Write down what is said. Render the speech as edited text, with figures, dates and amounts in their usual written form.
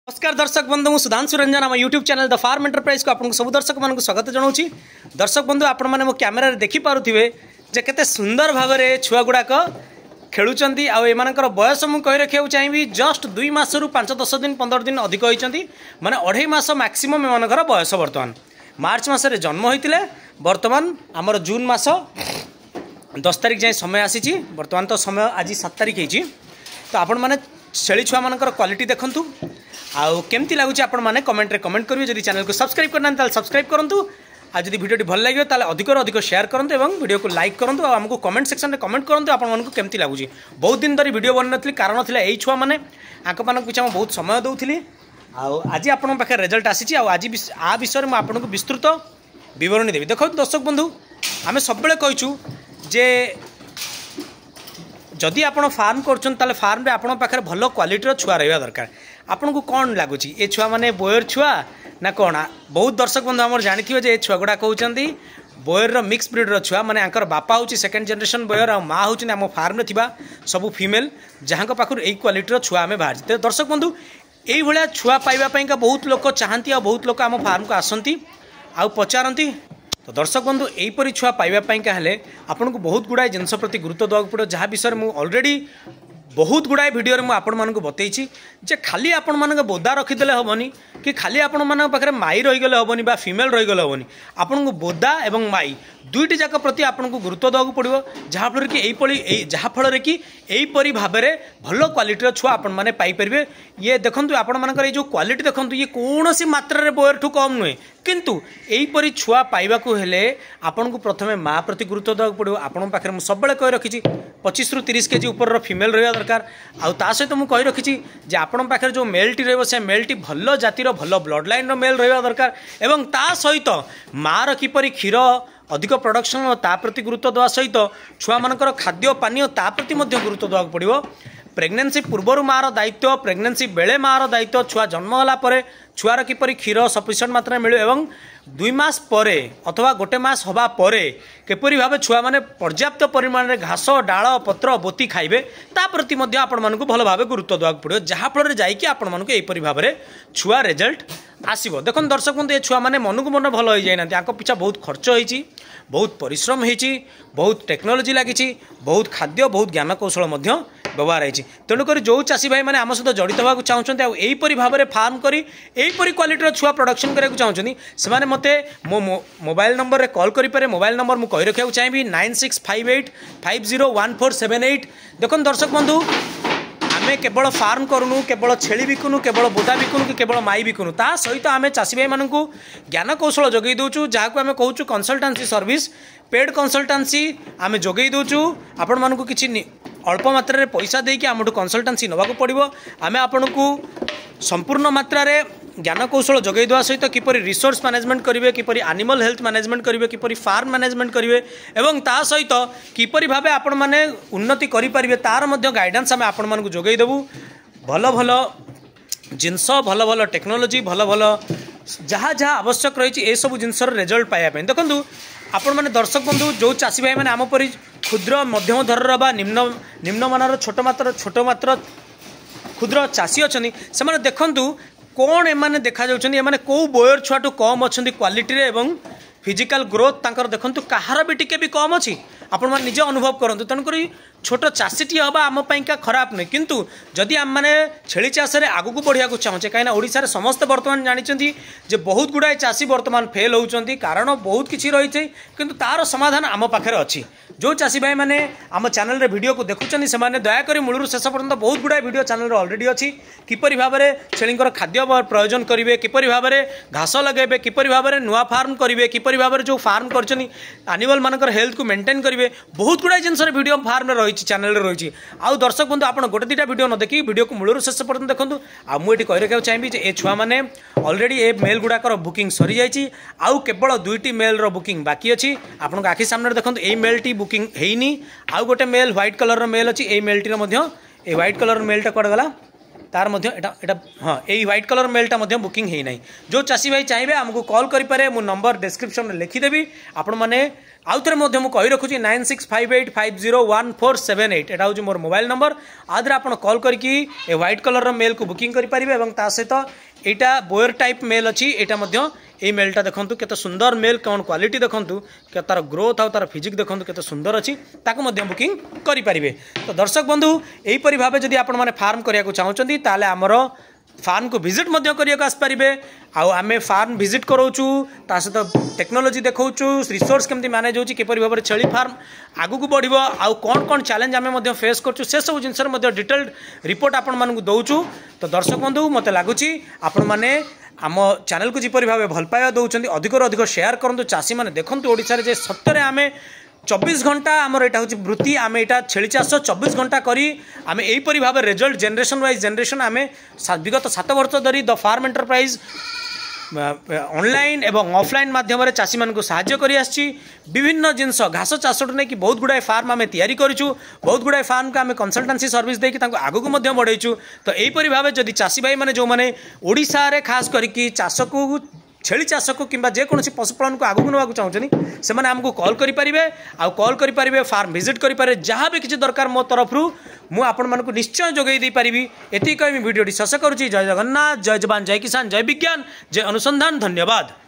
नमस्कार दर्शक बंधु मु सुधांशु रंजन आम YouTube channel the farm enterprise को आपको सब दर्शक मानक स्वागत जनाऊँ। दर्शक बंधु आपण मैंने मो कैमेरा देखिपे जे केते सुंदर भाव में छुआ गुड़ाक खेलुंट आर बयस मुझे कही रखा चाहिए जस्ट 2 मासरू 5-10 दिन 15 दिन अधिक होती माने 2.5 मास मैक्सिमम एमनकर बयस बर्तमान मार्च मसरे जन्म होते बर्तमान आमर जून मास 10 तारिख जाए समय आसी बर्तमान तो समय आज 7 तारिख होती तो आपण मैंने छेली छुआ मानकर क्वालिटी देखंतु आउ केमती लगुच आपण मैंने कमेंट रे कमेंट करिवे। जदि चैनल को सब्सक्राइब करना ताल सब्सक्राइब करंतु आ जदि वीडियो भल लगे ताल अधिक अधिक शेयर करंतु एवं वीडियो को लाइक करंतु आ हमको कमेंट सेक्शन रे कमेंट करंतु आपण मानको केमती लागुची। बहुत दिन धरी वीडियो बन नथली कारण थिला एई छुआ माने आंक मानक पिछा बहुत समय दउथली आउ आज आपण पाखे रिजल्ट आसीची आउ आज आ विषय में आपण को विस्तृत विवरणी देबी। देखो दर्शक बंधु आमे सब बेले कहिचु जे जदि आपण फार्म कर फार्म रे आपण पाखे भल क्वालिटी छुआ रहा दरकार। आपन को कौन लगुच ये छुआ माने बोयर छुआ ना कौन? बहुत दर्शक बंधु आम जानी जे छुआ गुड़ा कहते बोयर मिक्स ब्रीड छुआ माने आंकर बापा हूँ सेकेंड जनरेशन बोयर आ माँ हूँ आम फार्म थिबा सब फीमेल जहाँ पाखर यही क्वालिटी छुआ आम बाहर। तो दर्शक बंधु यही भाया छुआ पाइबापी बहुत लोग चाहती आ बहुत लोग आम फार्म को आसती आ पचारती। तो दर्शक बंधु यहीपरी छुआ पाइबापी हेले आपन को बहुत गुड़ाए जिनस प्रति गुरुत्व देवाक पड़ो जहाँ विषय में ऑलरेडी बहुत गुड़ाए वीडियो में आपण मानक बतई जे खाली आपण मानक बोदा रखीदे हेनी कि खाली आपण मान पाखे माई रहीगले हेनी बा फीमेल रहीगले हेनी आपन को बोदा एवं माई दुईटी जाक प्रति आपन को गुरुत्व देवाक पड़ो जहाँफल कि जहाँफल कि यहीपरी भाव में भल क्वालिटी छुआ आपण मैंने पाइपर। ये देखो आपण मानकर जो क्वालिटी देखो ये कौन सी मात्रा बोयर ठू कम नुहे किंतु यहीपरी छुआ पाइबाकू हेले आपन को प्रथमे माँ प्रति गुरुत्व देवाक पड़ो। आपण पाखे मुझे सब कही रखी 25 ରୁ 30 केजी ऊपर फीमेल रहा दरकार आ सहित मुझे कही रखी जे आपण पाखे जो मेलटी रे मेलटी भल जातिर भल ब्लड लाइन मेल रहा दरकार एवं ता सहित माँ किपरि क्षीर अधिक प्रोडक्शन ता प्रति गुरुत्व देवा सहित छुआ मानकर खाद्य पानीय ता प्रति गुरुत्व देवाक पड़ो। प्रेगनेंसी पूर्वर मार दायित्व प्रेगनेंसी बेले मार दायित्व छुआ जन्म होला छुआर किपरि क्षीर सफिशिएंट मात्रा मिले एवं 2 मास परे अथवा गोटे मास हवा परे किपरि भाव छुआ माने पर्याप्त परिमाण में घास डाल पत्र बोती खाइबे ता प्रति मध्य आपण मानकु भल भाव गुरुत्व देवाक पड़ो जहाँफल जाइए आपण मानकु एहीपरि भाव में छुआ रिजल्ट आसब। देखो दर्शक बंधु ये छुआ मैंने मन को मन भल हो जाए पिछा बहुत खर्च होती बहुत परिश्रम होती बहुत टेक्नोलोजी लगी बहुत खाद्य बहुत ज्ञान कौशल व्यवहार होती तेणुक जो चाषी भाई मैंने आम सहित जड़ित होगा चाहते आईपरी भाव में फार्म कर यहीपरी क्वालिटी छुआ प्रोडक्शन करने चाहते से मत मो मोबाइल नंबर रे कॉल करें। मोबाइल नंबर मुझे कही रखा चाहिए 9658501478। देखो दर्शक बंधु आमे केवल फार्म करूँ केवल छेली बिकुनु केवल बोदा बिकुनु कि केवल माई बिकुनु ता सहित आमे चाषी भाई मानू ज्ञान कौशल जोगई दौचु जहाँ को आमे कहूँ कंसल्टेंसी सर्विस पेड कंसल्टेंसी आमे जोगई दौचु आपण मानू किसी अल्प मात्रा रे पैसा देकी आमठू कंसल्टेंसी नवाक पड़ो आमे आपण को संपूर्ण मात्रा रे ज्ञान कौशल जोगई देवा सहित किपरि रिसोर्स मैनेजमेंट करेंगे किपरि एनिमल हेल्थ मैनेजमेंट करेंगे किपरि फार्म मैनेजमेंट करेंगे एवं ता सहित किपरि भावे आपण माने उन्नति करें तार मध्य गाइडेंस आम आपण मानकु जोगई देबू। भल भल जिनस भल भल टेक्नोलोजी भल भल जहाँ जहाँ आवश्यक रही ए सब जिनसर रिजल्ट पाइबा देखूँ आपण मैंने दर्शक बंधु जो चाषी भाई मैंने आम परी क्षुद्र मध्यम धरर बा निम्नमानर छोट मात्र क्षुद्र चाषी अच्छा से देखु कौन एमाने देखा जाउछन्ती एमाने को बोयर छुआटू कम अच्छा क्वालिटी एवं फिजिकल ग्रोथ तांकर देखंतु कहार भी टिके भी कम अच्छी आपण मैंने निजे अनुभव करंतु तेणुक छोट चाषीटी हवा आम पाइका खराब नहीं किंतु जदि आम मैंने छेली चाष आगू बढ़िया चाहूचे कहीं ओडिशा समस्त बर्तमान जानते जे बहुत गुड़ाए चाषी बर्तमान फेल होउचंती कारण बहुत किसी रही किंतु तार समाधान आम पाखे अच्छी। जो चाषी भाई मैंने आम चैनल रे वीडियो को देखुं से दयाकोरी मूलर शेष पर्यंत बहुत गुड़ाए वीडियो चैनल ऑलरेडी अच्छी किपरि भाव में छेलींकर खाद्य प्रयोजन करेंगे किपरि भाव में घास लगे किपरि भाव में नुआ फार्म करेंगे किपरि भाव में जो फार्म कर एनिमल मानकर हेल्थ को मेंटेन करेंगे बहुत गुड़ाए जिनस वीडियो फार्म में रही चैनल रही आउ दर्शक बंधु आप गोटे दुटा वीडियो न देखी वीडियो को मूलर शेष पर्यंत देखूँ आ मुझे कही रखा चाहिए ये छुआ मैंने ऑलरेडी ए मेल गुड़ाकर बुकिंग सरी जाइए आउ केवल 2टी मेल बुकिंग बाकी अच्छी आपन आखि सामने देखो ये मेलटी बुकिंग हैनी आउ गोटे मेल व्हाइट कलर मेल अच्छी ये मेलटी ये व्हाइट कलर मेलटा कड़े गला तार मध्य एटा हाँ यही व्हाइट कलर मेलटा मध्य बुकिंग है ना। जो चाषी भाई चाहिए आमको कॉल करें मो नंबर डिस्क्रिप्शन में लिखिदेवी आपण मैंने आउ थे मुझे कही रखुच्छी 9658501478 एटा हूँ मोर मोबाइल नंबर आदि आप कॉल करके व्हाइट कलर मेल को बुकिंग करेंगे सहित यहाँ बोयर टाइप मेल अच्छी यहाँ ये मेलटा देखूँ केते सुंदर मेल कौन क्वालिटी देखूँ के तार ग्रोथ आउ तार फिजिक देखूँ केते सुंदर अच्छी बुकिंग करेंगे। तो दर्शक बंधु यहीपरि भाव जदि आपण मैंने फार्म करने चाहते ताले आमर फार्म को विजिट करने आसपारे आमे फार्म विजिट कराऊँ ता सहित टेक्नोलोजी देखा रिसोर्स केमती मैनेज होची किपरि भाव छेली फार्म आगु को बढ़िबो आउ कौन कौन चैलेंज आमे फेस करछु से सब जिनस डिटेल्ड रिपोर्ट आपण मानकु दउछु। तो दर्शक बंधु मते लागुची आपण माने आम चैनल को जिपरि भाव भल पाइबा दउछंती अधिक अधिक शेयर करंतु चाषी माने देखंतु ओडिसा रे जे सत्तरे आमे 24 घंटा आमर यहाँ हूँ वृत्ति आम यहाँ छेली चाष 24 घंटा करी आम यहीपरि भाव रिजल्ट जेनरेशन वाइज जेनरेशन आम विगत 7 वर्ष धरी द फार्म एंटरप्राइज ऑनलाइन एवं ऑफलाइन माध्यम चाषी मानक साहाय्य करी आछि। विभिन्न जिनस घास चाष नहीं कि बहुत गुड़ाए फार्म आम तैयारी करूँ बहुत गुड़ाए फार्म को आम कंसल्टेंसी सर्विस देकी आगू को बढ़ेचु। तो यहीपरि भाव जदि चाषी भाई मैंने जो मैंने ओडिशा रे खास करके चाष को छेली चाष को कि जेकोसी पशुपालन को आगू ना चाहूँ से आमको कॉल करेंगे कॉल करेंगे फार्म विजिट करेंगे जहाँ भी किसी दरकार मो तरफ मु आपण मानक निश्चय जोगई दे पारिबी। एति कहि वीडियो शेष करुच्ची। जय जगन्नाथ, जय जवान, जय किसान, जय विज्ञान, जय अनुसंधान। धन्यवाद।